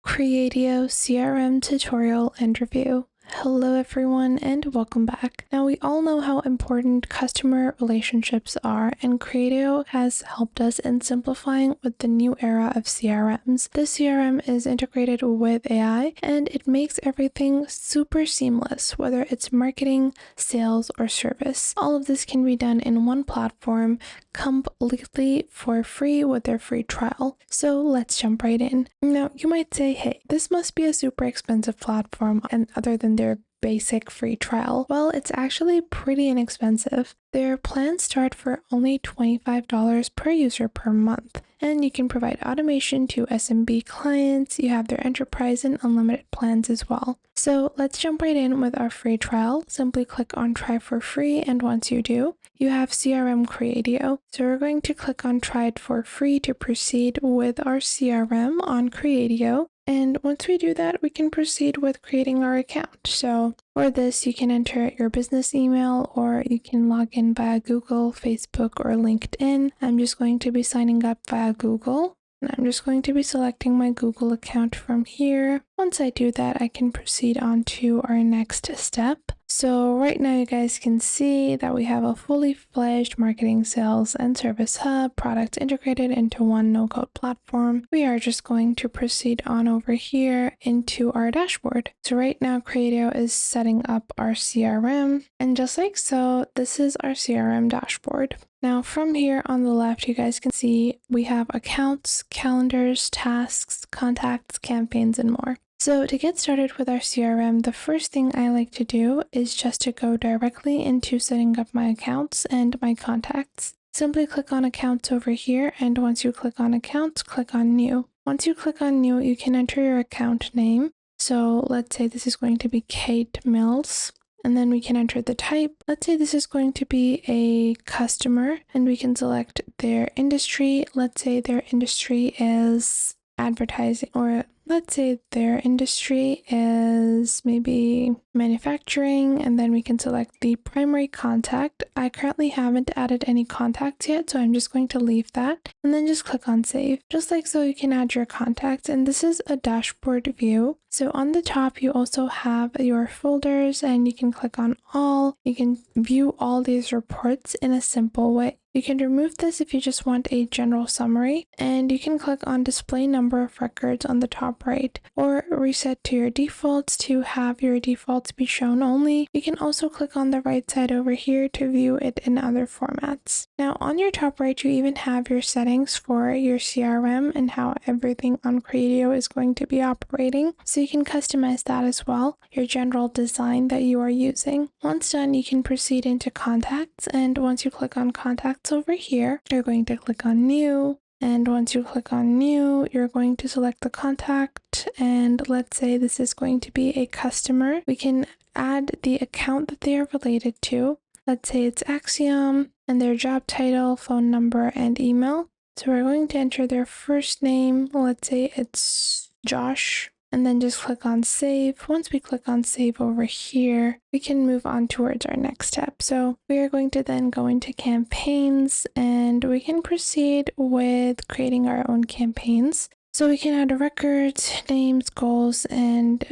Creatio CRM tutorial and review. Hello everyone and welcome back. Now we all know how important customer relationships are, and Creatio has helped us in simplifying with the new era of CRMs. This CRM is integrated with AI and it makes everything super seamless, whether it's marketing, sales, or service. All of this can be done in one platform completely for free with their free trial. So let's jump right in. Now you might say, hey, this must be a super expensive platform, and other than their basic free trial. Well, it's actually pretty inexpensive. Their plans start for only $25 per user per month, and you can provide automation to SMB clients. You have their enterprise and unlimited plans as well. So let's jump right in with our free trial. Simply click on try for free, and once you do, you have CRM Creatio. So we're going to click on try it for free to proceed with our CRM on Creatio. And once we do that, we can proceed with creating our account. So for this, you can enter your business email, or you can log in via Google, Facebook, or LinkedIn. I'm just going to be signing up via Google. And I'm just going to be selecting my Google account from here. Once I do that, I can proceed on to our next step. So right now you guys can see that we have a fully fledged marketing, sales, and service hub products integrated into one no-code platform. We are just going to proceed on over here into our dashboard. So right now Creatio is setting up our CRM, and just like so, this is our CRM dashboard. Now from here on the left, you guys can see we have accounts, calendars, tasks, contacts, campaigns, and more. So to get started with our CRM, the first thing I like to do is just to go directly into setting up my accounts and my contacts. Simply click on accounts over here, and once you click on accounts, click on new. Once you click on new, you can enter your account name. So let's say this is going to be Kate Mills. And then we can enter the type. Let's say this is going to be a customer, and we can select their industry. Let's say their industry is advertising, or let's say their industry is maybe manufacturing, and then we can select the primary contact. I currently haven't added any contacts yet, so I'm just going to leave that, and then just click on save. Just like so, you can add your contacts, and this is a dashboard view. So on the top, you also have your folders, and you can click on all. You can view all these reports in a simple way. You can remove this if you just want a general summary, and you can click on display number of records on the top right, or reset to your defaults to have your defaults be shown only. You can also click on the right side over here to view it in other formats. Now on your top right, you even have your settings for your CRM and how everything on Creatio is going to be operating. So you can customize that as well, your general design that you are using. Once done, you can proceed into contacts, and once you click on contacts over here, you're going to click on new. And once you click on new, you're going to select the contact, and let's say this is going to be a customer. We can add the account that they are related to. Let's say it's Axiom, and their job title, phone number, and email. So we're going to enter their first name. Let's say it's Josh, and then just click on save. Once we click on save over here, we can move on towards our next step. So we are going to then go into campaigns, and we can proceed with creating our own campaigns. So we can add records, names, goals, and,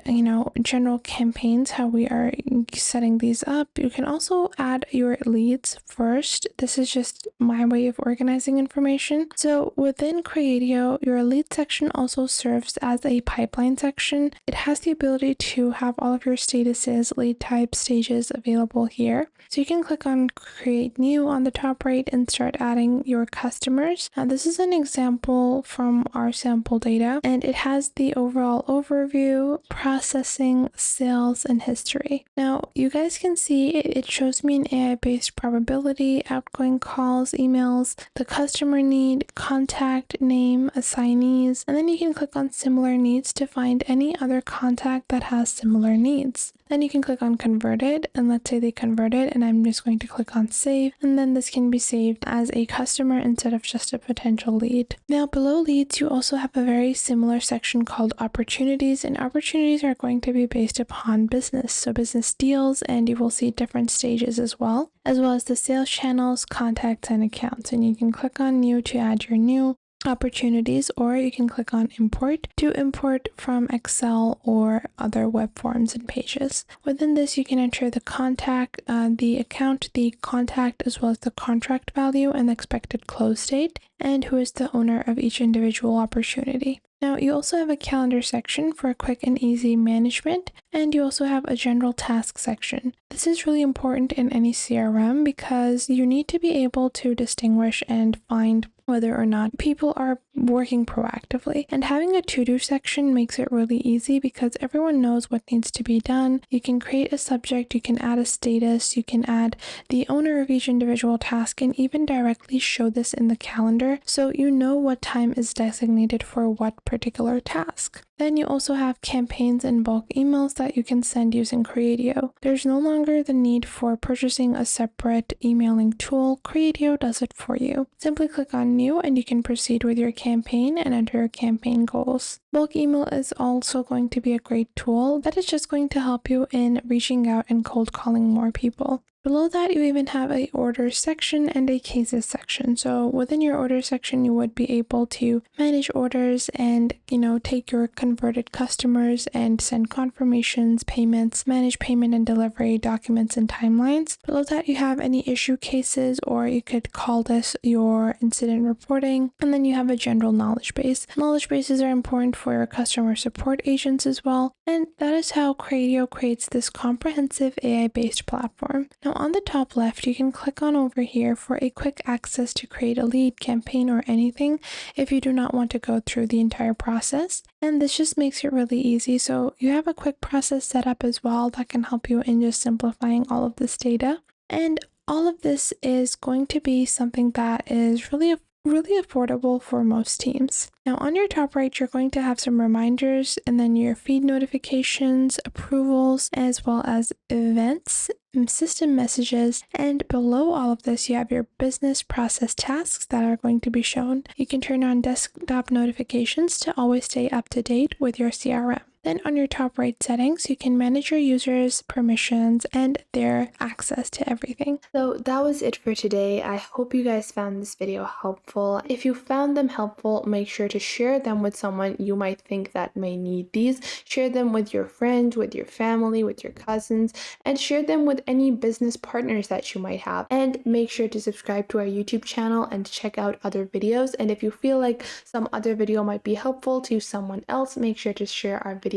general campaigns, how we are setting these up. You can also add your leads first. This is just my way of organizing information. So within Creatio, your lead section also serves as a pipeline section. It has the ability to have all of your statuses, lead types, stages available here. So you can click on create new on the top right and start adding your customers. Now this is an example from our sample data, and it has the overall overview, processing, sales, and history. Now you guys can see it shows me an AI-based probability, outgoing calls, emails, the customer need, contact, name, assignees, and then you can click on similar needs to find any other contact that has similar needs. Then you can click on converted, and let's say they converted, and I'm just going to click on save, and then this can be saved as a customer instead of just a potential lead. Now below leads, you also have a very similar section called opportunities, and opportunities are going to be based upon business, so business deals, and you will see different stages as well as the sales channels, contacts, and accounts. And you can click on new to add your new. opportunities, or you can click on import to import from Excel or other web forms and pages. Within this, you can enter the contact, the account, the contact, as well as the contract value and the expected close date, and who is the owner of each individual opportunity. Now, you also have a calendar section for quick and easy management, and you also have a general task section. This is really important in any CRM because you need to be able to distinguish and find whether or not people are working proactively. And having a to-do section makes it really easy because everyone knows what needs to be done. You can create a subject, you can add a status, you can add the owner of each individual task, and even directly show this in the calendar so you know what time is designated for what particular task. Then you also have campaigns and bulk emails that you can send using Creatio. There's no longer the need for purchasing a separate emailing tool. Creatio does it for you. Simply click on New and you can proceed with your campaign and enter your campaign goals. Bulk email is also going to be a great tool that is just going to help you in reaching out and cold calling more people. Below that, you even have a orders section and a cases section. So within your order section, you would be able to manage orders and, take your converted customers and send confirmations, payments, manage payment and delivery documents and timelines. Below that, you have any issue cases, or you could call this your incident reporting. And then you have a general knowledge base. Knowledge bases are important for your customer support agents as well. And that is how Creatio creates this comprehensive AI-based platform. Now, on the top left, you can click on over here for a quick access to create a lead, campaign, or anything if you do not want to go through the entire process. And this just makes it really easy. So you have a quick process set up as well that can help you in just simplifying all of this data. And all of this is going to be something that is really affordable for most teams. Now on your top right, you're going to have some reminders and then your feed notifications, approvals, as well as events, system messages, and below all of this, you have your business process tasks that are going to be shown. You can turn on desktop notifications to always stay up to date with your CRM. Then on your top right settings, you can manage your users' permissions and their access to everything. So that was it for today. I hope you guys found this video helpful. If you found them helpful, make sure to share them with someone you might think that may need these. Share them with your friends, with your family, with your cousins, and share them with any business partners that you might have. And make sure to subscribe to our YouTube channel and check out other videos. And if you feel like some other video might be helpful to someone else, make sure to share our videos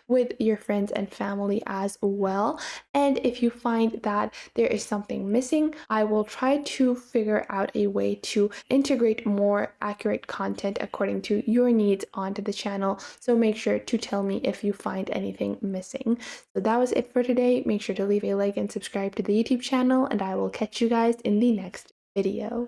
with your friends and family as well. And if you find that there is something missing, I will try to figure out a way to integrate more accurate content according to your needs onto the channel. So make sure to tell me if you find anything missing. So that was it for today. Make sure to leave a like and subscribe to the YouTube channel, and I will catch you guys in the next video.